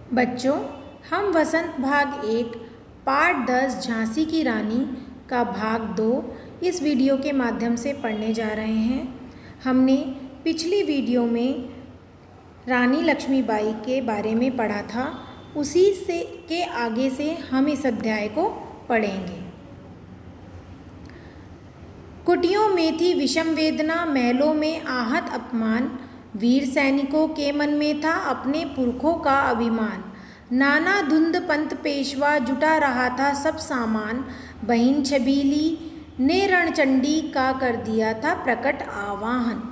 बच्चों, हम वसंत भाग 1 पाठ 10 झांसी की रानी का भाग 2 इस वीडियो के माध्यम से पढ़ने जा रहे हैं। हमने पिछली वीडियो में रानी लक्ष्मीबाई के बारे में पढ़ा था, उसी से के आगे से हम इस अध्याय को पढ़ेंगे। कुटियों में थी विषम वेदना, महलों में आहत अपमान, वीर सैनिकों के मन में था अपने पुरखों का अभिमान। नाना धुंध पंत पेशवा जुटा रहा था सब सामान, बहिन छबीली ने रणचंडी का कर दिया था प्रकट आवाहन।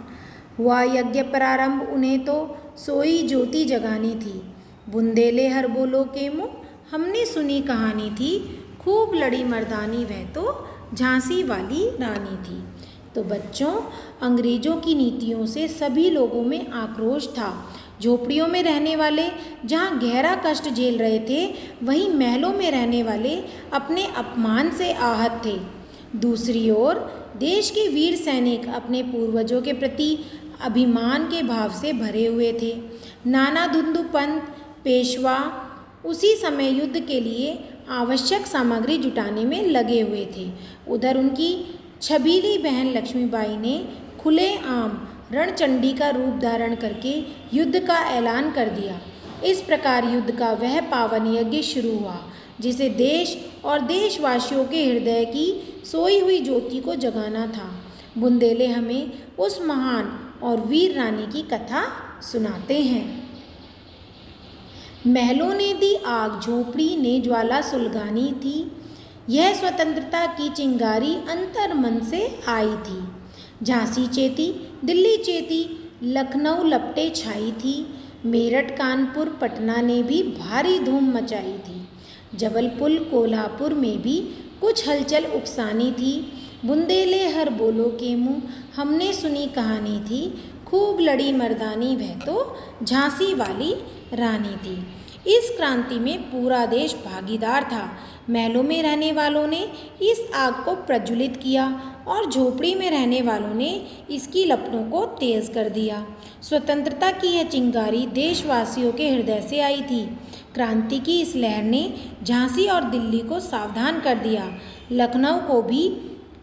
हुआ यज्ञ प्रारंभ उन्हें तो सोई ज्योति जगानी थी, बुंदेले हर बोलो के मुँह हमने सुनी कहानी थी, खूब लड़ी मर्दानी वह तो झांसी वाली रानी थी। तो बच्चों, अंग्रेजों की नीतियों से सभी लोगों में आक्रोश था। झोपड़ियों में रहने वाले जहाँ गहरा कष्ट झेल रहे थे, वहीं महलों में रहने वाले अपने अपमान से आहत थे। दूसरी ओर देश के वीर सैनिक अपने पूर्वजों के प्रति अभिमान के भाव से भरे हुए थे। नाना धुंधु पंत पेशवा उसी समय युद्ध के लिए आवश्यक सामग्री जुटाने में लगे हुए थे। उधर उनकी छबीली बहन लक्ष्मीबाई ने खुलेआम रणचंडी का रूप धारण करके युद्ध का ऐलान कर दिया। इस प्रकार युद्ध का वह पावन यज्ञ शुरू हुआ जिसे देश और देशवासियों के हृदय की सोई हुई ज्योति को जगाना था। बुंदेले हमें उस महान और वीर रानी की कथा सुनाते हैं। महलों ने दी आग, झोपड़ी ने ज्वाला सुलगानी थी, यह स्वतंत्रता की चिंगारी अंतर मन से आई थी। झांसी चेती, दिल्ली चेती, लखनऊ लपटे छाई थी, मेरठ कानपुर पटना ने भी भारी धूम मचाई थी। जबलपुर कोल्हापुर में भी कुछ हलचल उकसानी थी, बुंदेले हर बोलो के मुँह हमने सुनी कहानी थी, खूब लड़ी मर्दानी वह तो झांसी वाली रानी थी। इस क्रांति में पूरा देश भागीदार था। महलों में रहने वालों ने इस आग को प्रज्वलित किया और झोपड़ी में रहने वालों ने इसकी लपटों को तेज कर दिया। स्वतंत्रता की यह चिंगारी देशवासियों के हृदय से आई थी। क्रांति की इस लहर ने झांसी और दिल्ली को सावधान कर दिया। लखनऊ को भी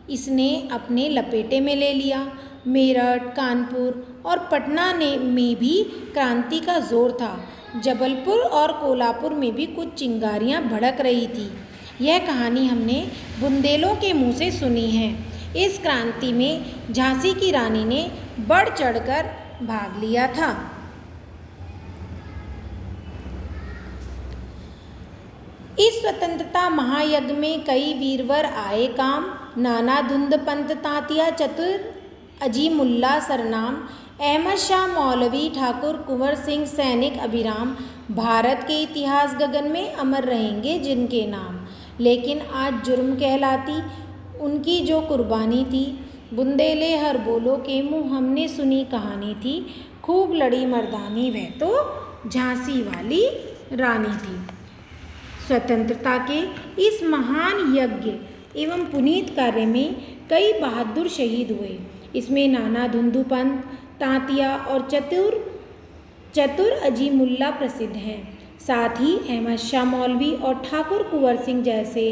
इसने अपने लपेटे में ले लिया। मेरठ, कानपुर और पटना में भी क्रांति का जोर था। जबलपुर और कोल्हापुर में भी कुछ चिंगारियां भड़क रही थी। यह कहानी हमने बुंदेलों के मुंह से सुनी है। इस क्रांति में झांसी की रानी ने बढ़ चढ़कर भाग लिया था। इस स्वतंत्रता महायज्ञ में कई वीरवर आए काम, नाना धुंध पंत तांतिया चतुर अजीमुल्ला सरनाम, अहमद शाह मौलवी ठाकुर कुंवर सिंह सैनिक अभिराम, भारत के इतिहास गगन में अमर रहेंगे जिनके नाम। लेकिन आज जुर्म कहलाती उनकी जो कुर्बानी थी, बुंदेले हर बोलो के मुँह हमने सुनी कहानी थी, खूब लड़ी मर्दानी वह तो झांसी वाली रानी थी। स्वतंत्रता के इस महान यज्ञ एवं पुनीत कार्य में कई बहादुर शहीद हुए। इसमें नाना धुंधु पंत, तांतिया और चतुर अजीमुल्ला प्रसिद्ध हैं। साथ ही अहमद शाह मौलवी और ठाकुर कुंवर सिंह जैसे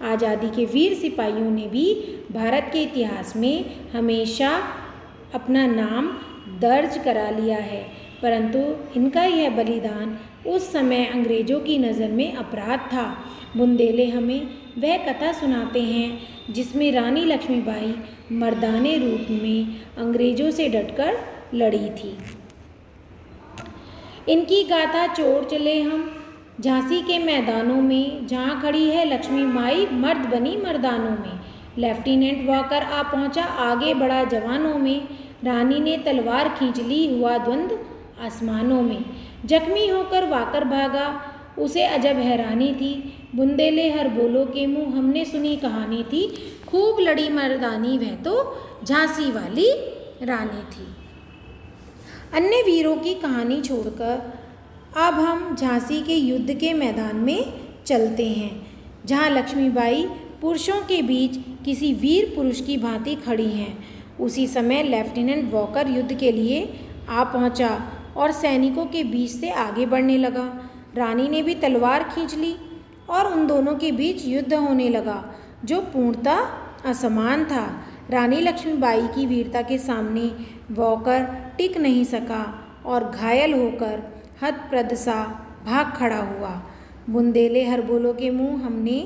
आज़ादी के वीर सिपाहियों ने भी भारत के इतिहास में हमेशा अपना नाम दर्ज करा लिया है। परंतु इनका यह बलिदान उस समय अंग्रेज़ों की नज़र में अपराध था। बुंदेले हमें वह कथा सुनाते हैं जिसमें रानी लक्ष्मीबाई मर्दाने रूप में अंग्रेज़ों से डटकर लड़ी थी। इनकी गाथा छोड़ चले हम झांसी के मैदानों में, जहाँ खड़ी है लक्ष्मीबाई मर्द बनी मर्दानों में। लेफ्टिनेंट वॉकर आ पहुँचा आगे बढ़ा जवानों में, रानी ने तलवार खींच ली हुआ द्वंद आसमानों में। जख्मी होकर वाकर भागा उसे अजब हैरानी थी, बुंदेले हर बोलो के मुँह हमने सुनी कहानी थी, खूब लड़ी मर्दानी वह तो झांसी वाली रानी थी। अन्य वीरों की कहानी छोड़कर अब हम झांसी के युद्ध के मैदान में चलते हैं, जहाँ लक्ष्मीबाई पुरुषों के बीच किसी वीर पुरुष की भांति खड़ी हैं। उसी समय लेफ्टिनेंट वॉकर युद्ध के लिए आ पहुँचा और सैनिकों के बीच से आगे बढ़ने लगा। रानी ने भी तलवार खींच ली और उन दोनों के बीच युद्ध होने लगा, जो पूर्णतः असमान था। रानी लक्ष्मीबाई की वीरता के सामने वॉकर टिक नहीं सका और घायल होकर हतप्रद सा भाग खड़ा हुआ। बुंदेले हरबोलो के मुँह हमने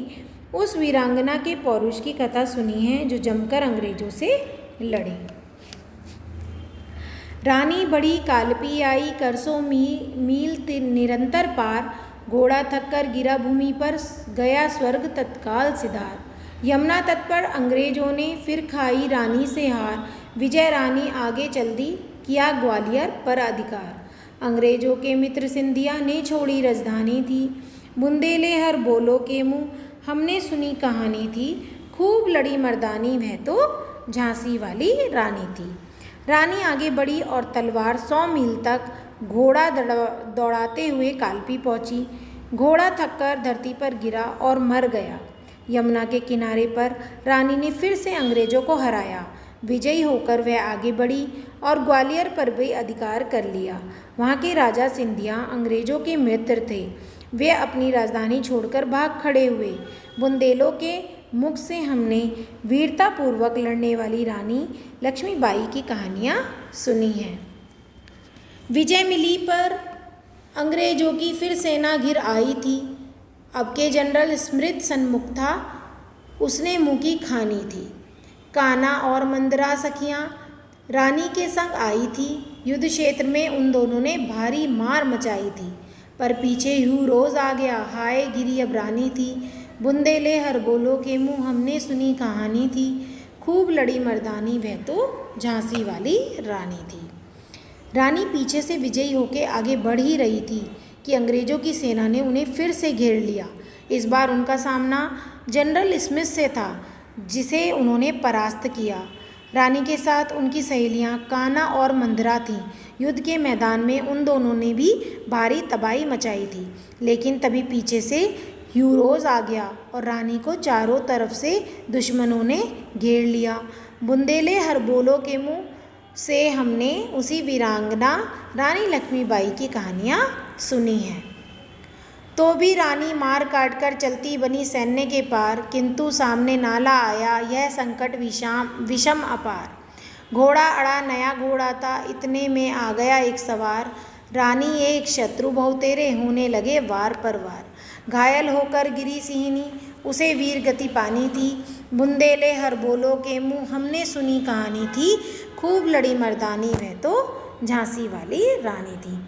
उस वीरांगना के पौरुष की कथा सुनी है जो जमकर अंग्रेजों से लड़ी। रानी बड़ी कालपी आई, करसों मील निरंतर पार, घोड़ा थक कर गिरा भूमि पर, गया स्वर्ग तत्काल सिधार। यमुना तट पर अंग्रेजों ने फिर खाई रानी से हार, विजय रानी आगे चल दी, किया ग्वालियर पर अधिकार। अंग्रेजों के मित्र सिंधिया ने छोड़ी राजधानी थी, बुंदेले हरबोलो के मुँह हमने सुनी कहानी थी, खूब लड़ी मर्दानी वह तो झांसी वाली रानी थी। रानी आगे बढ़ी और तलवार 100 मील तक घोड़ा दौड़ाते हुए कालपी पहुंची। घोड़ा थककर धरती पर गिरा और मर गया। यमुना के किनारे पर रानी ने फिर से अंग्रेजों को हराया। विजयी होकर वह आगे बढ़ी और ग्वालियर पर भी अधिकार कर लिया। वहाँ के राजा सिंधिया अंग्रेजों के मित्र थे। वे अपनी राजधानी छोड़कर भाग खड़े हुए। बुंदेलों के मुख से हमने वीरतापूर्वक लड़ने वाली रानी लक्ष्मीबाई की कहानियाँ सुनी हैं। विजय मिली पर अंग्रेजों की फिर सेना घिर आई थी। अब के जनरल स्मिथ सन्मुख था, उसने मुँह की खानी थी। काना और मंदरा सखियाँ रानी के संग आई थी। युद्ध क्षेत्र में उन दोनों ने भारी मार मचाई थी, पर पीछे ह्यूरोज आ गया, हाय गिरी अब रानी थी। बुंदेले हरबोलो के मुँह हमने सुनी कहानी थी, खूब लड़ी मर्दानी वह तो झांसी वाली रानी थी। रानी पीछे से विजयी होकर आगे बढ़ ही रही थी कि अंग्रेजों की सेना ने उन्हें फिर से घेर लिया। इस बार उनका सामना जनरल स्मिथ से था, जिसे उन्होंने परास्त किया। रानी के साथ उनकी सहेलियां काना और मंदरा थीं। युद्ध के मैदान में उन दोनों ने भी भारी तबाही मचाई थी, लेकिन तभी पीछे से ह्यूरोज आ गया और रानी को चारों तरफ से दुश्मनों ने घेर लिया। बुंदेले हरबोलो के मुँह से हमने उसी वीरांगना रानी लक्ष्मीबाई की कहानियाँ सुनी हैं। तो भी रानी मार काट कर चलती बनी सैन्य के पार, किंतु सामने नाला आया यह संकट विषम अपार। घोड़ा अड़ा नया घोड़ा था, इतने में आ गया एक सवार। रानी एक शत्रु बहुतेरे होने लगे वार पर वार। घायल होकर गिरी सिंहनी उसे वीर गति पानी थी। बुंदेले हरबोलो के मुँह हमने सुनी कहानी थी, खूब लड़ी मर्दानी वह तो झांसी वाली रानी थी।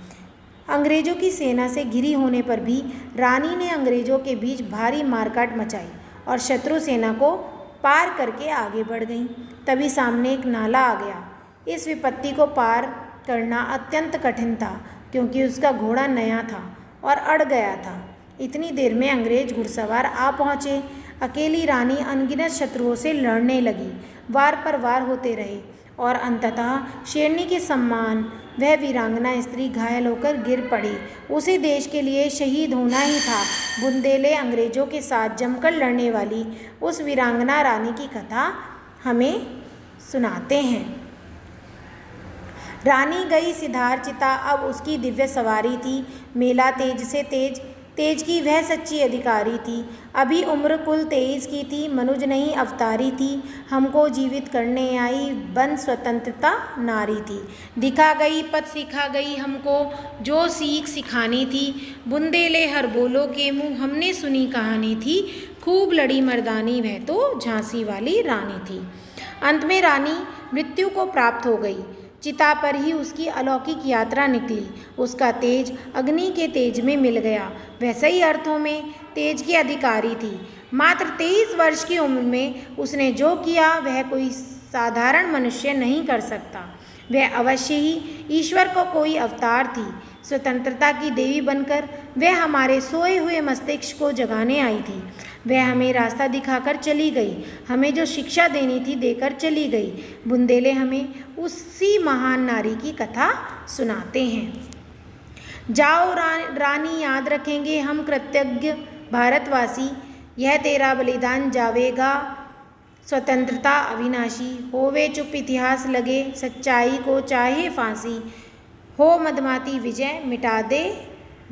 अंग्रेजों की सेना से घिरी होने पर भी रानी ने अंग्रेजों के बीच भारी मारकाट मचाई और शत्रु सेना को पार करके आगे बढ़ गई। तभी सामने एक नाला आ गया। इस विपत्ति को पार करना अत्यंत कठिन था, क्योंकि उसका घोड़ा नया था और अड़ गया था। इतनी देर में अंग्रेज घुड़सवार आ पहुँचे। अकेली रानी अनगिनत शत्रुओं से लड़ने लगी। वार पर वार होते रहे और अंततः शेरनी के सम्मान वह वीरांगना स्त्री घायल होकर गिर पड़ी। उसे देश के लिए शहीद होना ही था। बुंदेले अंग्रेजों के साथ जमकर लड़ने वाली उस वीरांगना रानी की कथा हमें सुनाते हैं। रानी गई सिधार चिता, अब उसकी दिव्य सवारी थी। मेला तेज से तेज की वह सच्ची अधिकारी थी। अभी उम्र कुल 23 की थी, मनुज नहीं अवतारी थी। हमको जीवित करने आई बन स्वतंत्रता नारी थी। दिखा गई पथ सिखा गई हमको जो सीख सिखानी थी। बुंदेले हरबोलो के मुँह हमने सुनी कहानी थी, खूब लड़ी मर्दानी वह तो झांसी वाली रानी थी। अंत में रानी मृत्यु को प्राप्त हो गई। चिता पर ही उसकी अलौकिक यात्रा निकली। उसका तेज अग्नि के तेज में मिल गया। वह सही अर्थों में तेज की अधिकारी थी। मात्र 23 वर्ष की उम्र में उसने जो किया वह कोई साधारण मनुष्य नहीं कर सकता। वह अवश्य ही ईश्वर को कोई अवतार थी। स्वतंत्रता की देवी बनकर वह हमारे सोए हुए मस्तिष्क को जगाने आई थी। वह हमें रास्ता दिखाकर चली गई, हमें जो शिक्षा देनी थी देकर चली गई। बुंदेले हमें उसी महान नारी की कथा सुनाते हैं। जाओ रानी, याद रखेंगे हम कृतज्ञ भारतवासी, यह तेरा बलिदान जावेगा स्वतंत्रता अविनाशी। होवे चुप इतिहास लगे, सच्चाई को चाहे फांसी, हो मदमाती विजय मिटा दे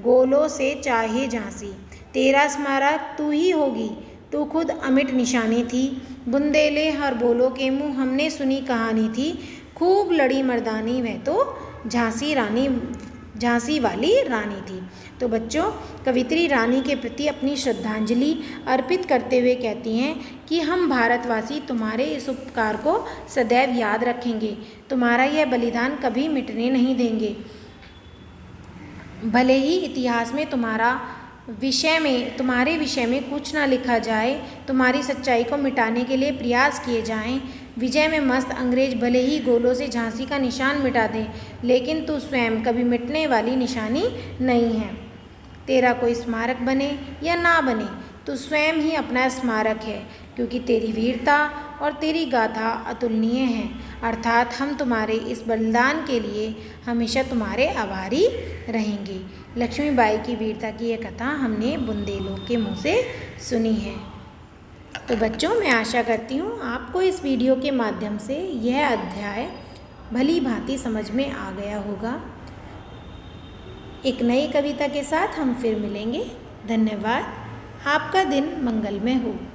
गोलों से चाहे झांसी। तेरा स्मारक तू ही होगी, तू खुद अमिट निशानी थी। बुंदेले हर बोलो के मुँह, हमने सुनी कहानी थी। खूब लड़ी मर्दानी, वह तो झांसी वाली रानी थी। तो बच्चों, कवित्री रानी के प्रति अपनी श्रद्धांजलि अर्पित करते हुए कहती हैं कि हम भारतवासी तुम्हारे इस उपकार को सदैव याद रखेंगे, तुम्हारा यह बलिदान कभी मिटने नहीं देंगे। भले ही इतिहास में तुम्हारे विषय में कुछ ना लिखा जाए, तुम्हारी सच्चाई को मिटाने के लिए प्रयास किए जाएं। विजय में मस्त अंग्रेज भले ही गोलों से झांसी का निशान मिटा दें, लेकिन तू स्वयं कभी मिटने वाली निशानी नहीं है। तेरा कोई स्मारक बने या ना बने, तू स्वयं ही अपना स्मारक है, क्योंकि तेरी वीरता और तेरी गाथा अतुलनीय है। अर्थात हम तुम्हारे इस बलिदान के लिए हमेशा तुम्हारे आभारी रहेंगे। लक्ष्मीबाई की वीरता की यह कथा हमने बुंदेलों के मुँह से सुनी है। तो बच्चों, मैं आशा करती हूँ आपको इस वीडियो के माध्यम से यह अध्याय भली भांति समझ में आ गया होगा। एक नई कविता के साथ हम फिर मिलेंगे। धन्यवाद। आपका दिन मंगलमय हो।